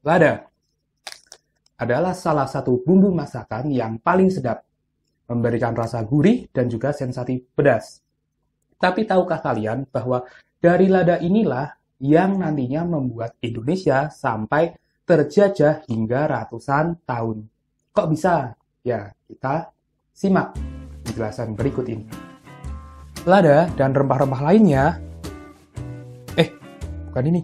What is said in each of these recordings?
Lada adalah salah satu bumbu masakan yang paling sedap, memberikan rasa gurih dan juga sensasi pedas. Tapi tahukah kalian bahwa dari lada inilah yang nantinya membuat Indonesia sampai terjajah hingga ratusan tahun. Kok bisa? Ya, kita simak penjelasan berikut ini. Lada dan rempah-rempah lainnya, bukan ini.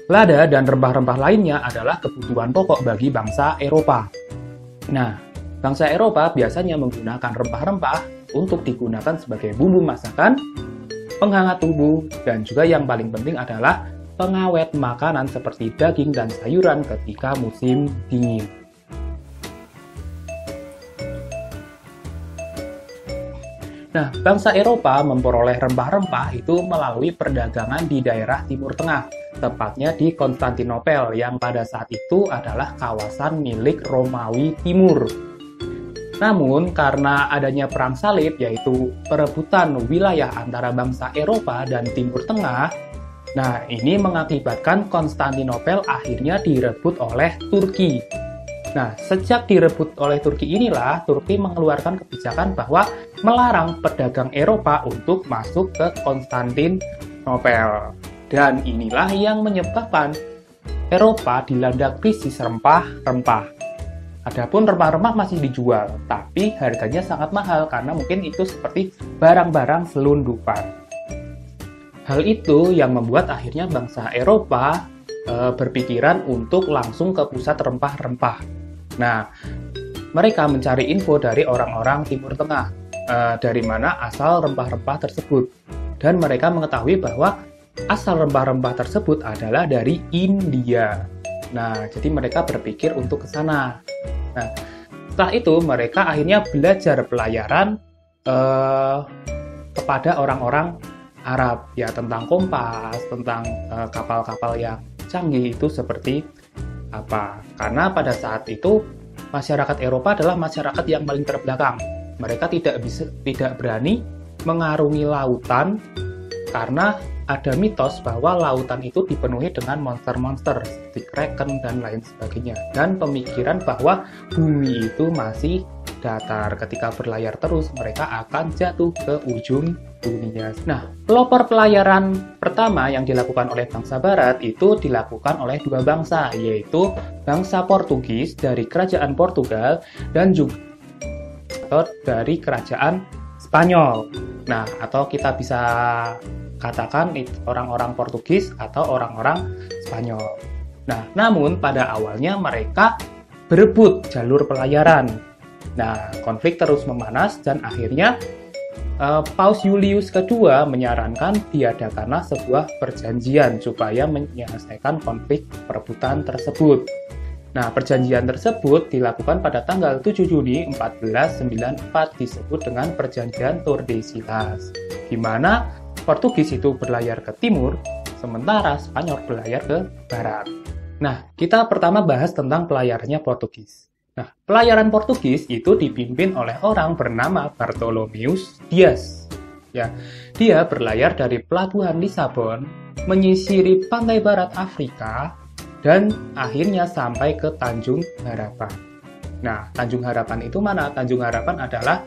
Lada dan rempah-rempah lainnya adalah kebutuhan pokok bagi bangsa Eropa. Nah, bangsa Eropa biasanya menggunakan rempah-rempah untuk digunakan sebagai bumbu masakan, penghangat tubuh, dan juga yang paling penting adalah pengawet makanan seperti daging dan sayuran ketika musim dingin. Nah, bangsa Eropa memperoleh rempah-rempah itu melalui perdagangan di daerah Timur Tengah, tepatnya di Konstantinopel, yang pada saat itu adalah kawasan milik Romawi Timur. Namun, karena adanya perang salib, yaitu perebutan wilayah antara bangsa Eropa dan Timur Tengah, nah ini mengakibatkan Konstantinopel akhirnya direbut oleh Turki. Nah, sejak direbut oleh Turki inilah, Turki mengeluarkan kebijakan bahwa melarang pedagang Eropa untuk masuk ke Konstantinopel. Dan inilah yang menyebabkan Eropa dilanda krisis rempah-rempah. Adapun rempah-rempah masih dijual, tapi harganya sangat mahal karena mungkin itu seperti barang-barang selundupan. Hal itu yang membuat akhirnya bangsa Eropa berpikiran untuk langsung ke pusat rempah-rempah. Nah, mereka mencari info dari orang-orang Timur Tengah, dari mana asal rempah-rempah tersebut. Dan mereka mengetahui bahwa asal rempah-rempah tersebut adalah dari India. Nah, jadi mereka berpikir untuk ke sana. Nah, setelah itu mereka akhirnya belajar pelayaran kepada orang-orang Arab, ya, tentang kompas, tentang kapal-kapal yang canggih itu seperti apa. Karena pada saat itu masyarakat Eropa adalah masyarakat yang paling terbelakang. Mereka tidak berani mengarungi lautan karena ada mitos bahwa lautan itu dipenuhi dengan monster-monster seperti kraken dan lain sebagainya. Dan pemikiran bahwa bumi itu masih datar. Ketika berlayar terus, mereka akan jatuh ke ujung dunia. Nah, pelopor pelayaran pertama yang dilakukan oleh bangsa Barat itu dilakukan oleh dua bangsa, yaitu bangsa Portugis dari kerajaan Portugal dan juga dari kerajaan Spanyol. Nah, atau kita bisa katakan orang-orang Portugis atau orang-orang Spanyol. Nah, namun pada awalnya mereka berebut jalur pelayaran. Nah, konflik terus memanas dan akhirnya Paus Julius II menyarankan diadakanlah sebuah perjanjian supaya menyelesaikan konflik perebutan tersebut. Nah, perjanjian tersebut dilakukan pada tanggal 7 Juni 1494 disebut dengan Perjanjian Tordesillas, di mana Portugis itu berlayar ke timur, sementara Spanyol berlayar ke barat. Nah, kita pertama bahas tentang pelayarannya Portugis. Nah, pelayaran Portugis itu dipimpin oleh orang bernama Bartolomeus Dias. Ya, dia berlayar dari pelabuhan Lisabon, menyisiri pantai barat Afrika, dan akhirnya sampai ke Tanjung Harapan. Nah, Tanjung Harapan itu mana? Tanjung Harapan adalah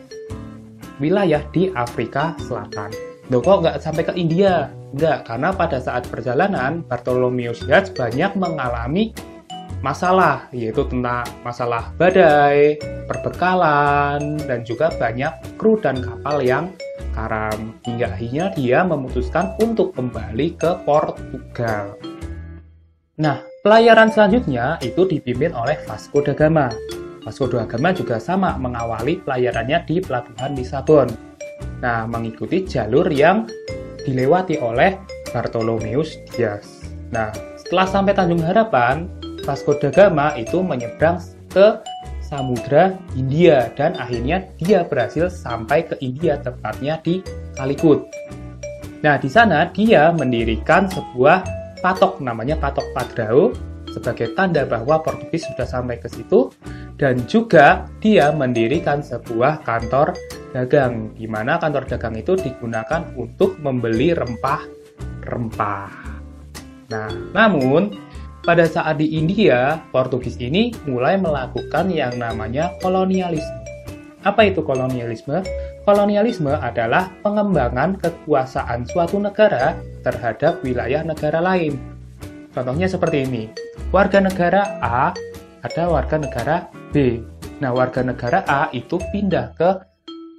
wilayah di Afrika Selatan. Loh, kok nggak sampai ke India? Nggak, karena pada saat perjalanan, Bartolomeus Dias banyak mengalami masalah, yaitu tentang masalah badai, perbekalan, dan juga banyak kru dan kapal yang karam. Hingga akhirnya dia memutuskan untuk kembali ke Portugal. Nah, pelayaran selanjutnya itu dipimpin oleh Vasco da Gama. Vasco da Gama juga sama mengawali pelayarannya di pelabuhan Lisabon. Nah, mengikuti jalur yang dilewati oleh Bartolomeus Dias. Nah, setelah sampai Tanjung Harapan, Vasco da Gama itu menyeberang ke Samudra Hindia dan akhirnya dia berhasil sampai ke India, tepatnya di Calicut. Nah, di sana dia mendirikan sebuah patok, namanya Patok Padrao, sebagai tanda bahwa Portugis sudah sampai ke situ, dan juga dia mendirikan sebuah kantor dagang, di mana kantor dagang itu digunakan untuk membeli rempah-rempah. Nah, namun pada saat di India, Portugis ini mulai melakukan yang namanya kolonialisme. Apa itu kolonialisme? Kolonialisme adalah pengembangan kekuasaan suatu negara terhadap wilayah negara lain. Contohnya seperti ini. Warga negara A ada warga negara B. Nah, warga negara A itu pindah ke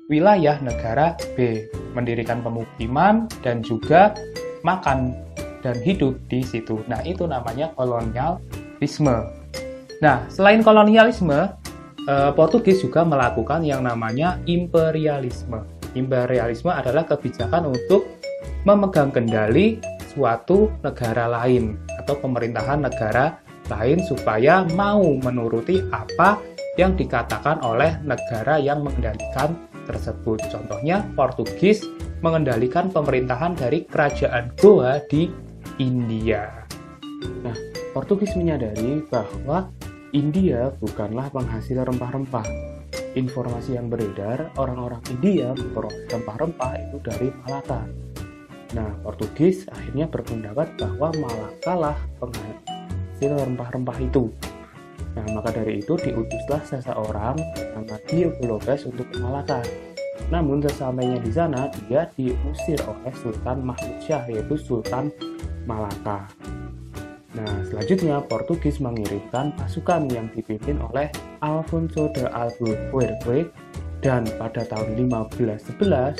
wilayah negara B, mendirikan pemukiman dan juga makan dan hidup di situ. Nah, itu namanya kolonialisme. Nah, selain kolonialisme, Portugis juga melakukan yang namanya imperialisme. Imperialisme adalah kebijakan untuk memegang kendali suatu negara lain atau pemerintahan negara lain supaya mau menuruti apa yang dikatakan oleh negara yang mengendalikan tersebut. Contohnya, Portugis mengendalikan pemerintahan dari kerajaan Goa di India. Nah, Portugis menyadari bahwa India bukanlah penghasil rempah-rempah. Informasi yang beredar, orang-orang India memperoleh rempah-rempah itu dari Malaka. Nah, Portugis akhirnya berpendapat bahwa Malaka lah penghasil rempah-rempah itu. Nah, maka dari itu diutuslah seseorang nama Diogo Lopes untuk ke Malaka. Namun sesampainya di sana, dia diusir oleh Sultan Mahmud Shah, yaitu Sultan Malaka. Nah, selanjutnya Portugis mengirimkan pasukan yang dipimpin oleh Alfonso de Albuquerque, dan pada tahun 1511,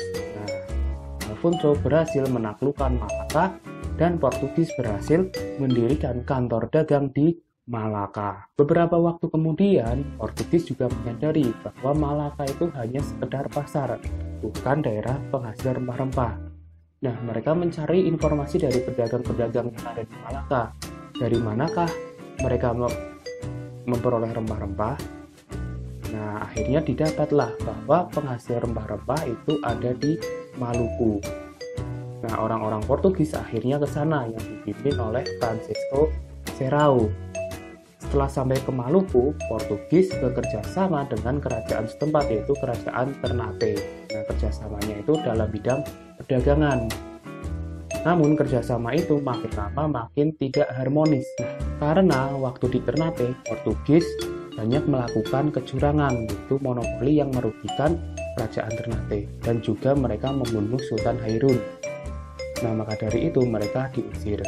Alfonso berhasil menaklukkan Malaka dan Portugis berhasil mendirikan kantor dagang di Malaka. Beberapa waktu kemudian, Portugis juga menyadari bahwa Malaka itu hanya sekedar pasar, bukan daerah penghasil rempah-rempah. Nah, mereka mencari informasi dari pedagang-pedagang yang ada di Malaka. Dari manakah mereka memperoleh rempah-rempah? Nah, akhirnya didapatlah bahwa penghasil rempah-rempah itu ada di Maluku. Nah, orang-orang Portugis akhirnya ke sana yang dipimpin oleh Francisco Serrao. Setelah sampai ke Maluku, Portugis bekerja sama dengan kerajaan setempat, yaitu kerajaan Ternate. Nah, kerjasamanya itu dalam bidang perdagangan. Namun kerjasama itu makin lama makin tidak harmonis. Nah, karena waktu di Ternate, Portugis banyak melakukan kecurangan, yaitu monopoli yang merugikan kerajaan Ternate, dan juga mereka membunuh Sultan Hairun. Nah, maka dari itu mereka diusir.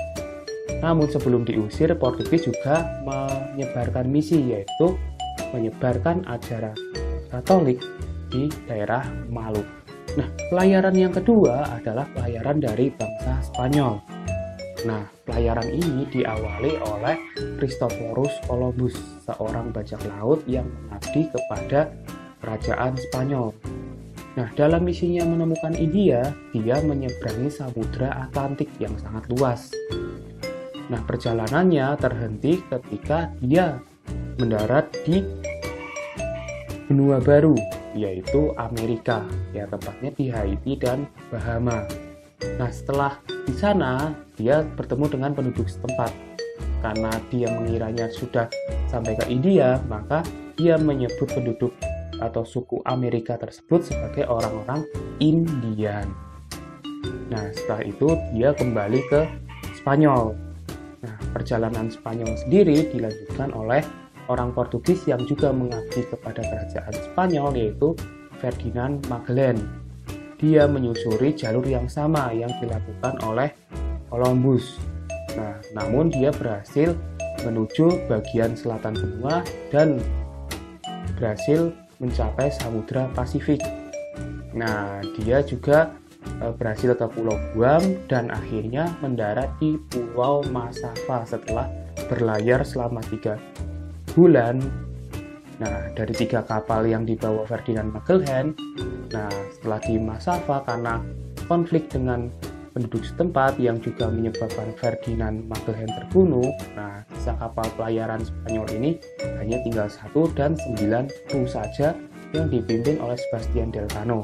Namun sebelum diusir, Portugis juga menyebarkan misi, yaitu menyebarkan ajaran Katolik di daerah Maluku. Nah, pelayaran yang kedua adalah pelayaran dari bangsa Spanyol. Nah, pelayaran ini diawali oleh Christophorus Columbus, seorang bajak laut yang mengabdi kepada kerajaan Spanyol. Nah, dalam misinya menemukan India, dia menyeberangi Samudra Atlantik yang sangat luas. Nah, perjalanannya terhenti ketika dia mendarat di benua baru, yaitu Amerika, ya tepatnya di Haiti dan Bahama. Nah, setelah di sana dia bertemu dengan penduduk setempat. Karena dia mengiranya sudah sampai ke India, maka dia menyebut penduduk atau suku Amerika tersebut sebagai orang-orang Indian. Nah, setelah itu dia kembali ke Spanyol. Nah, perjalanan Spanyol sendiri dilanjutkan oleh orang Portugis yang juga mengabdi kepada kerajaan Spanyol, yaitu Ferdinand Magellan. Dia menyusuri jalur yang sama yang dilakukan oleh Columbus. Nah, namun dia berhasil menuju bagian selatan benua dan berhasil mencapai Samudra Pasifik. Nah, dia juga berhasil ke Pulau Guam dan akhirnya mendarat di Pulau Masava setelah berlayar selama 3 bulan. Nah, dari 3 kapal yang dibawa Ferdinand Magellan, nah setelah di Masava karena konflik dengan penduduk setempat yang juga menyebabkan Ferdinand Magellan terbunuh, nah sisa kapal pelayaran Spanyol ini hanya tinggal 1 dan 9 kru saja yang dipimpin oleh Sebastian Elcano.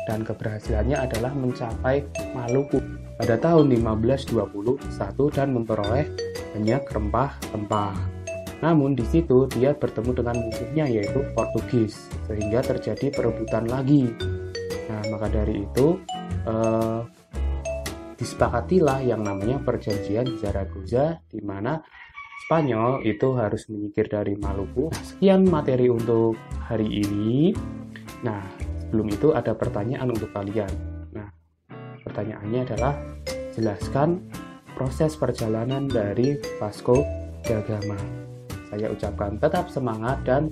Dan keberhasilannya adalah mencapai Maluku pada tahun 1521 dan memperoleh banyak rempah-rempah. Namun di situ dia bertemu dengan musuhnya, yaitu Portugis, sehingga terjadi perebutan lagi. Nah, maka dari itu disepakatilah yang namanya Perjanjian Zaragoza, di mana Spanyol itu harus menyingkir dari Maluku. Sekian materi untuk hari ini. Nah, sebelum itu ada pertanyaan untuk kalian. Nah, pertanyaannya adalah jelaskan proses perjalanan dari Vasco da Gama. Saya ucapkan tetap semangat dan